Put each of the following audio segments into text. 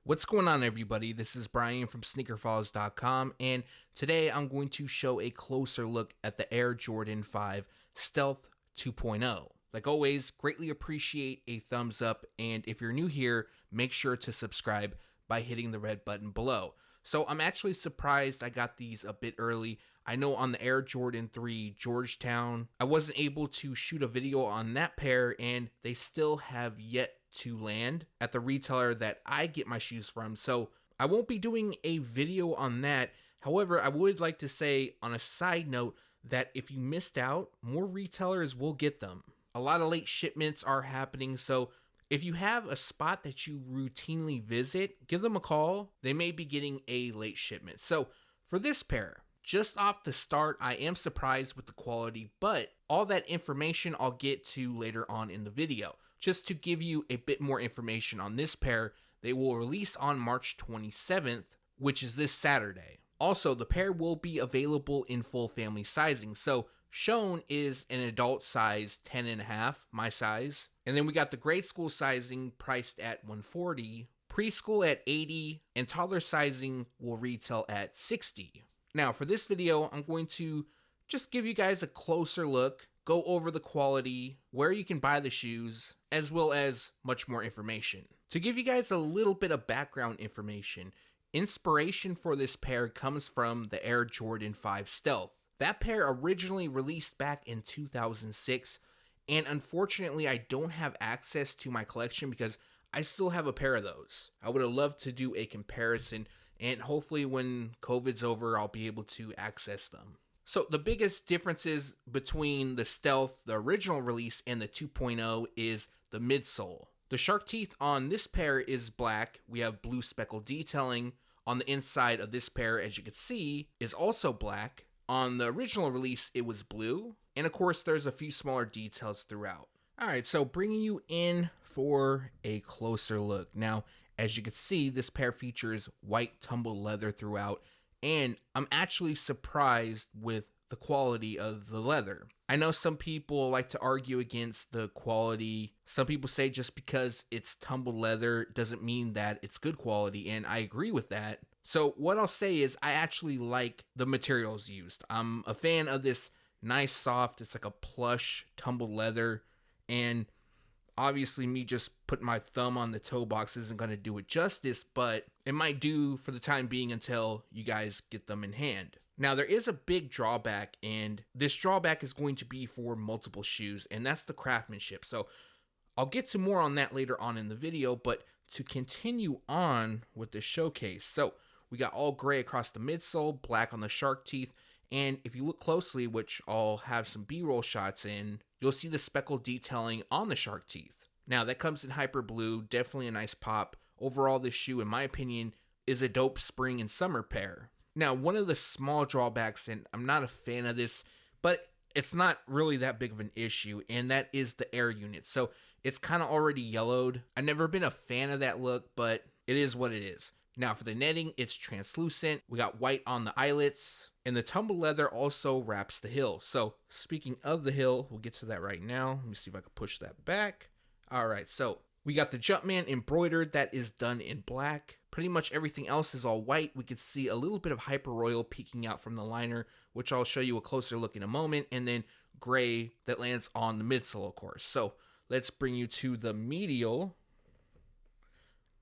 What's going on, everybody? This is Brian from sneakerfollows.com, and today I'm going to show a closer look at the Air Jordan 5 Stealth 2.0. Like always, greatly appreciate a thumbs up, and if you're new here, make sure to subscribe by hitting the red button below. So I'm actually surprised I got these a bit early. I know on the Air Jordan 3 Georgetown, I wasn't able to shoot a video on that pair, and they still have yet to land at the retailer that I get my shoes from. So I won't be doing a video on that. However, I would like to say on a side note that if you missed out, more retailers will get them. A lot of late shipments are happening, so if you have a spot that you routinely visit, give them a call. They may be getting a late shipment. So for this pair, just off the start, I am surprised with the quality, but all that information I'll get to later on in the video. Just to give you a bit more information on this pair, they will release on March 27th, which is this Saturday. Also, the pair will be available in full family sizing. So shown is an adult size 10.5, my size. And then we got the grade school sizing priced at $140, preschool at $80, and toddler sizing will retail at $60. Now for this video, I'm going to just give you guys a closer look, go over the quality, where you can buy the shoes, as well as much more information. To give you guys a little bit of background information, inspiration for this pair comes from the Air Jordan 5 Stealth. That pair originally released back in 2006, and unfortunately I don't have access to my collection because I still have a pair of those. I would have loved to do a comparison, and hopefully when COVID's over, I'll be able to access them. So the biggest differences between the Stealth, the original release, and the 2.0 is the midsole. The shark teeth on this pair is black. We have blue speckle detailing. On the inside of this pair, as you can see, is also black. On the original release, it was blue. And of course, there's a few smaller details throughout. All right, so bringing you in for a closer look. Now, as you can see, this pair features white tumbled leather throughout, and I'm actually surprised with the quality of the leather. I know some people like to argue against the quality. Some people say just because it's tumbled leather doesn't mean that it's good quality, and I agree with that. So what I'll say is I actually like the materials used. I'm a fan of this nice soft, it's like a plush tumbled leather, and obviously me just putting my thumb on the toe box isn't going to do it justice, but it might do for the time being until you guys get them in hand. Now there is a big drawback, and this drawback is going to be for multiple shoes, and that's the craftsmanship. So I'll get to more on that later on in the video, but to continue on with the showcase. So we got all gray across the midsole, black on the shark teeth, and if you look closely, which I'll have some B-roll shots in, you'll see the speckle detailing on the shark teeth. Now that comes in hyper blue, definitely a nice pop. Overall, this shoe, in my opinion, is a dope spring and summer pair. Now, one of the small drawbacks, and I'm not a fan of this, but it's not really that big of an issue, and that is the air unit. So it's kind of already yellowed. I've never been a fan of that look, but it is what it is. Now for the netting, it's translucent. We got white on the eyelets, and the tumbled leather also wraps the heel. So speaking of the heel, we'll get to that right now. Let me see if I can push that back. All right, so we got the Jumpman embroidered. That is done in black. Pretty much everything else is all white. We could see a little bit of Hyper Royal peeking out from the liner, which I'll show you a closer look in a moment, and then gray that lands on the midsole, of course. So let's bring you to the medial.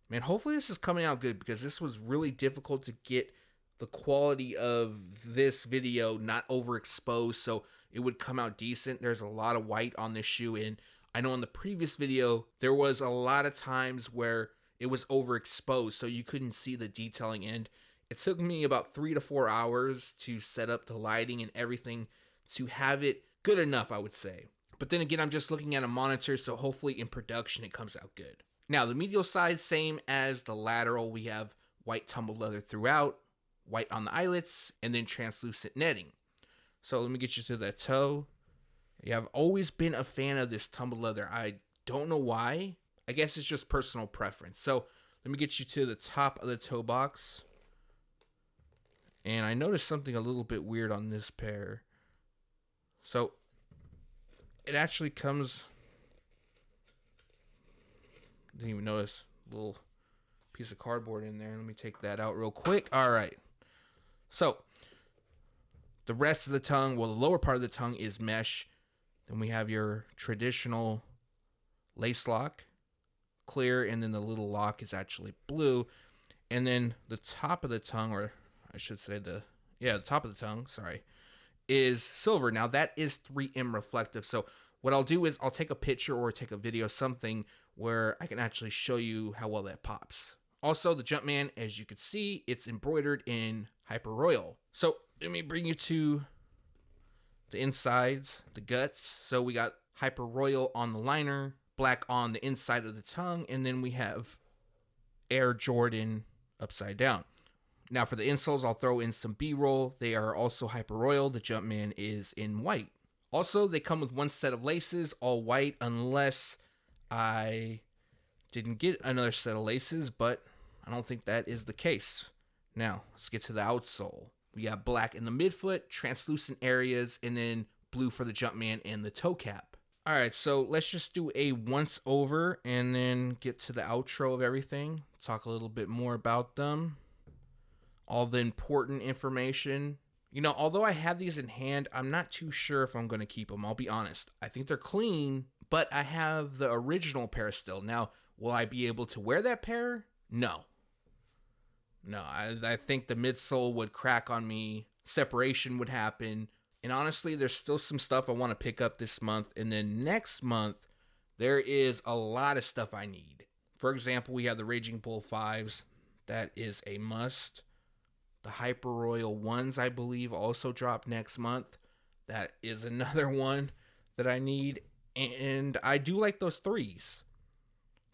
Man, hopefully this is coming out good because this was really difficult to get the quality of this video not overexposed so it would come out decent. There's a lot of white on this shoe, and I know in the previous video there was a lot of times where it was overexposed so you couldn't see the detailing, and it took me about 3 to 4 hours to set up the lighting and everything to have it good enough, I would say. But then again, I'm just looking at a monitor, so hopefully in production it comes out good. Now the medial side, same as the lateral. We have white tumbled leather throughout, white on the eyelets, and then translucent netting. So let me get you to that toe. Yeah, I've always been a fan of this tumbled leather. I don't know why. I guess it's just personal preference. So let me get you to the top of the toe box. And I noticed something a little bit weird on this pair. So it actually comes... Didn't even notice. A little piece of cardboard in there. Let me take that out real quick. All right. So the rest of the tongue, well, the lower part of the tongue is mesh. Then we have your traditional lace lock, clear, and then the little lock is actually blue. And then the top of the tongue, or I should say the top of the tongue, sorry, is silver. Now that is 3M reflective. So what I'll do is I'll take a picture or take a video, something where I can actually show you how well that pops. Also, the Jumpman, as you can see, it's embroidered in Hyper Royal. So let me bring you to the insides, the guts. So we got Hyper Royal on the liner, black on the inside of the tongue, and then we have Air Jordan upside down. Now for the insoles, I'll throw in some B-roll. They are also Hyper Royal. The Jumpman is in white. Also, they come with one set of laces, all white, unless I didn't get another set of laces, but I don't think that is the case. Now, let's get to the outsole. We got black in the midfoot, translucent areas, and then blue for the Jumpman and the toe cap. All right, so let's just do a once over and then get to the outro of everything. Talk a little bit more about them. All the important information. You know, although I have these in hand, I'm not too sure if I'm going to keep them. I'll be honest. I think they're clean, but I have the original pair still. Now, will I be able to wear that pair? No. I think the midsole would crack on me. Separation would happen. And honestly, there's still some stuff I want to pick up this month. And then next month, there is a lot of stuff I need. For example, we have the Raging Bull 5s. That is a must. The Hyper Royal 1s, I believe, also drop next month. That is another one that I need. And I do like those 3s.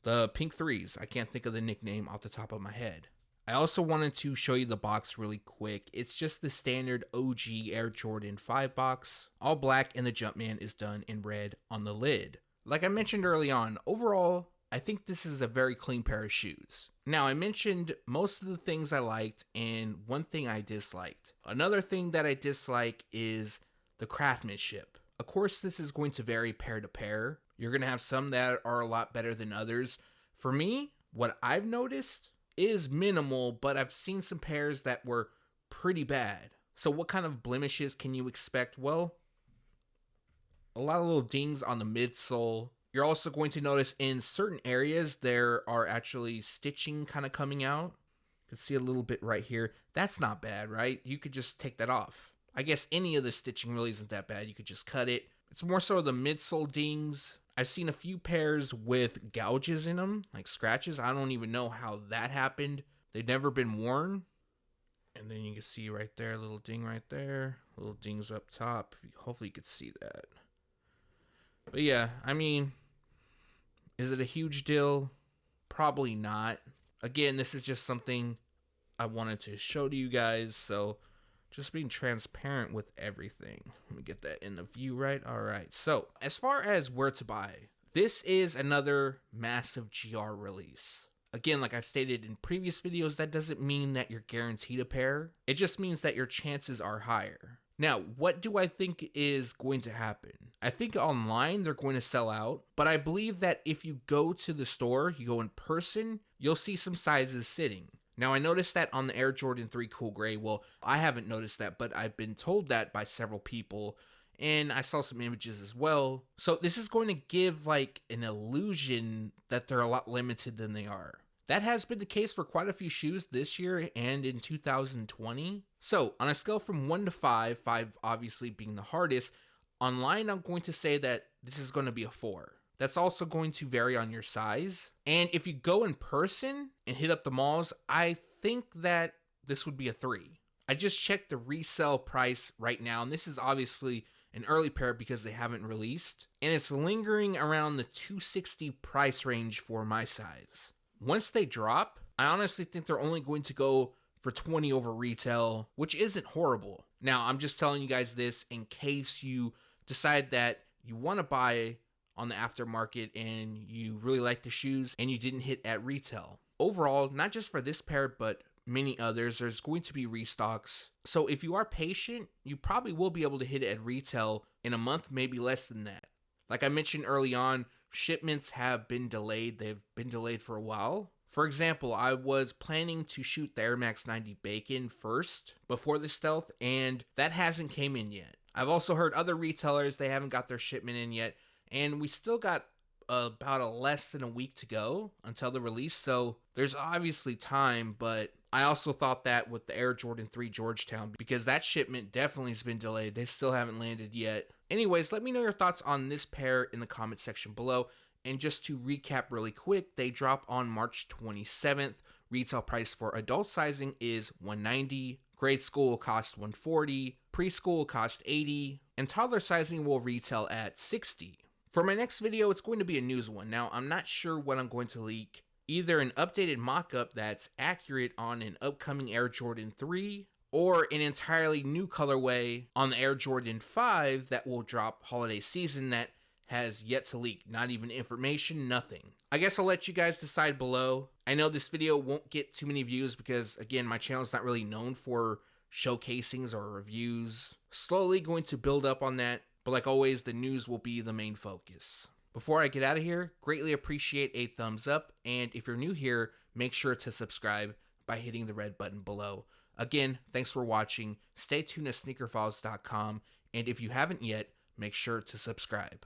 The pink 3s. I can't think of the nickname off the top of my head. I also wanted to show you the box really quick. It's just the standard OG Air Jordan 5 box. All black, and the Jumpman is done in red on the lid. Like I mentioned early on, overall, I think this is a very clean pair of shoes. Now, I mentioned most of the things I liked and one thing I disliked. Another thing that I dislike is the craftsmanship. Of course, this is going to vary pair to pair. You're going to have some that are a lot better than others. For me, what I've noticed is minimal, but I've seen some pairs that were pretty bad. So what kind of blemishes can you expect? Well, a lot of little dings on the midsole. You're also going to notice in certain areas there are actually stitching kind of coming out. You can see a little bit right here. That's not bad, right? You could just take that off. I guess any of the stitching really isn't that bad. You could just cut it. It's more so the midsole dings. I've seen a few pairs with gouges in them, like scratches. I don't even know how that happened. They've never been worn. And then you can see right there, a little ding right there. Little dings up top. Hopefully you could see that. But yeah, I mean, is it a huge deal? Probably not. Again, this is just something I wanted to show to you guys. So just being transparent with everything. Let me get that in the view right. All right. So as far as where to buy, this is another massive GR release. Again, like I've stated in previous videos, that doesn't mean that you're guaranteed a pair. It just means that your chances are higher. Now, what do I think is going to happen? I think online they're going to sell out, but I believe that if you go to the store, you go in person, you'll see some sizes sitting. Now, I noticed that on the Air Jordan 3 Cool Gray. Well, I haven't noticed that, but I've been told that by several people, and I saw some images as well. So this is going to give like an illusion that they're a lot limited than they are. That has been the case for quite a few shoes this year and in 2020. So on a scale from 1 to 5, 5 obviously being the hardest, online I'm going to say that this is going to be a 4. That's also going to vary on your size. And if you go in person and hit up the malls, I think that this would be a 3. I just checked the resale price right now, and this is obviously an early pair because they haven't released. And it's lingering around the $260 price range for my size. Once they drop, I honestly think they're only going to go for 20 over retail, which isn't horrible. Now, I'm just telling you guys this in case you decide that you want to buy on the aftermarket and you really like the shoes and you didn't hit at retail. Overall, not just for this pair, but many others, there's going to be restocks. So if you are patient, you probably will be able to hit it at retail in a month, maybe less than that. Like I mentioned early on, shipments have been delayed. They've been delayed for a while For example, I was planning to shoot the Air Max 90 Bacon first before the Stealth, and that hasn't came in yet. I've also heard other retailers, they haven't got their shipment in yet, and we still got about less than a week to go until the release, so there's obviously time, but I also thought that with the Air Jordan 3 Georgetown, because that shipment definitely has been delayed. They still haven't landed yet. Anyways, let me know your thoughts on this pair in the comment section below. And just to recap really quick, they drop on March 27th. Retail price for adult sizing is $190. Grade school will cost $140. Preschool will cost $80. And toddler sizing will retail at $60. For my next video, it's going to be a news one. Now, I'm not sure what I'm going to leak. Either an updated mock-up that's accurate on an upcoming Air Jordan 3, or an entirely new colorway on the Air Jordan 5 that will drop holiday season that has yet to leak. Not even information, nothing. I guess I'll let you guys decide below. I know this video won't get too many views because, again, my channel's not really known for showcasings or reviews. Slowly going to build up on that, but like always, the news will be the main focus. Before I get out of here, greatly appreciate a thumbs up, and if you're new here, make sure to subscribe by hitting the red button below. Again, thanks for watching. Stay tuned to sneakerfiles.com, and if you haven't yet, make sure to subscribe.